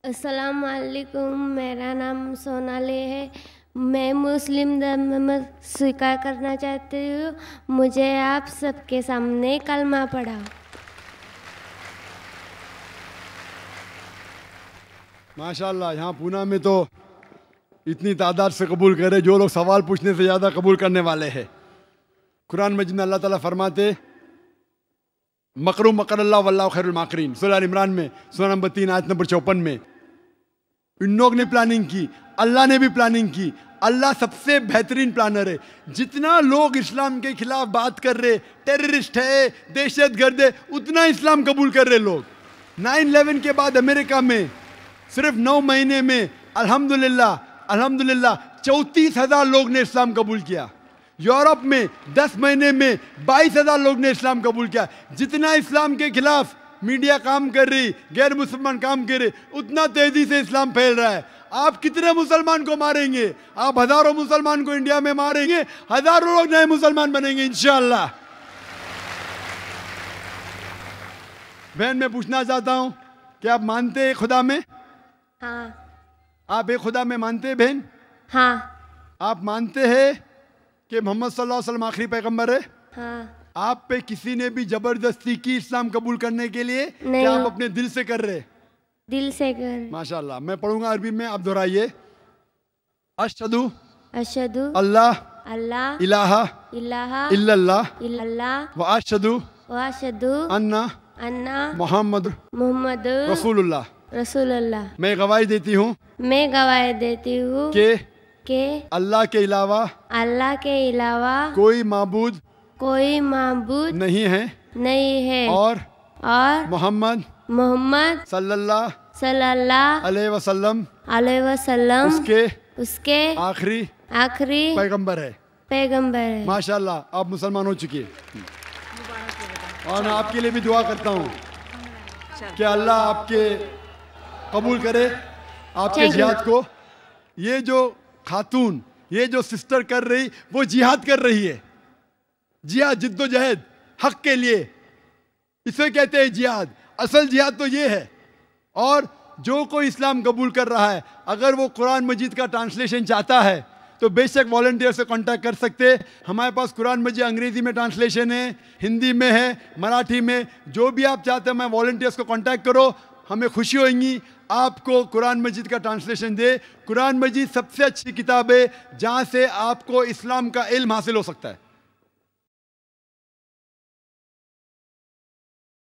अस्सलाम वालेकुम, मेरा नाम सोनाली है। मैं मुस्लिम धर्म में स्वीकार करना चाहती हूँ। मुझे आप सबके सामने कलमा पढ़ाओ। माशाल्लाह, यहाँ पूना में तो इतनी तादाद से कबूल करे, जो लोग सवाल पूछने से ज़्यादा कबूल करने वाले हैं। कुरान मजीद में अल्लाह ताला फरमाते मकरू मकर अल्लाह वल्लाहु खैरुल माकरीन, सूरह इमरान में सूरह नंबर 3 आयत नंबर 54 में। इन लोग ने प्लानिंग की, अल्लाह ने भी प्लानिंग की। अल्लाह सबसे बेहतरीन प्लानर है। जितना लोग इस्लाम के खिलाफ बात कर रहे, टेररिस्ट है, दहशतगर्द है, उतना इस्लाम कबूल कर रहे लोग। 9/11 के बाद अमेरिका में सिर्फ 9 महीने में अल्हम्दुलिल्लाह 34,000 लोग ने इस्लाम कबूल किया। यूरोप में 10 महीने में 22,000 लोग ने इस्लाम कबूल किया। जितना इस्लाम के खिलाफ मीडिया काम कर रही, गैर मुसलमान काम कर रहे, उतना तेजी से इस्लाम फैल रहा है। आप कितने मुसलमान को मारेंगे? आप हजारों मुसलमान को इंडिया में मारेंगे, हजारों लोग नए मुसलमान बनेंगे इंशाअल्लाह। बहन, मैं पूछना चाहता हूं कि आप मानते हैं खुदा में? हाँ। आप एक खुदा में मानते हैं बहन? हाँ। आप मानते हैं कि मोहम्मद सल्लल्लाहु अलैहि वसल्लम आखिरी पैगंबर है? हाँ। आप पे किसी ने भी जबरदस्ती की इस्लाम कबूल करने के लिए? नहीं। क्या आप अपने दिल से कर रहे? दिल से कर। माशाल्लाह। मैं पढ़ूंगा अरबी में, आप दोहराइए। अशहदु अशहदु अल्लाह अल्लाह इलाहा इलाहा इल्लल्लाह इल्लल्लाह व अशहदु व अशहदु अन्ना अन्ना मोहम्मद मुहम्मद रसूलुल्लाह। रसूलुल्लाह। मैं गवाही देती हूँ मैं गवाही देती हूँ कि अल्लाह के अलावा कोई माबूद नहीं है और मोहम्मद सल्लल्लाहु अलैहि वसल्लम उसके आखिरी पैगंबर है। माशाल्लाह, आप मुसलमान हो चुकी है। और मैं आपके लिए भी दुआ करता हूँ कि अल्लाह आपके कबूल करे आपके जिहाद को। ये जो खातून, ये जो सिस्टर कर रही, वो जिहाद कर रही है। जिहाद, जिद्दोजहद हक के लिए, इसे कहते हैं जिहाद। असल जिहाद तो ये है। और जो कोई इस्लाम कबूल कर रहा है, अगर वो कुरान मजीद का ट्रांसलेशन चाहता है तो बेशक वॉलंटियर से कांटेक्ट कर सकते। हमारे पास कुरान मजीद अंग्रेजी में ट्रांसलेशन है, हिंदी में है, मराठी में। जो भी आप चाहते हैं, मैं वॉलंटियर्स को कांटेक्ट करो, हमें खुशी होगी आपको कुरान मजीद का ट्रांसलेशन दे। कुरान मजीद सबसे अच्छी किताब है जहाँ से आपको इस्लाम का इल्म हासिल हो सकता है।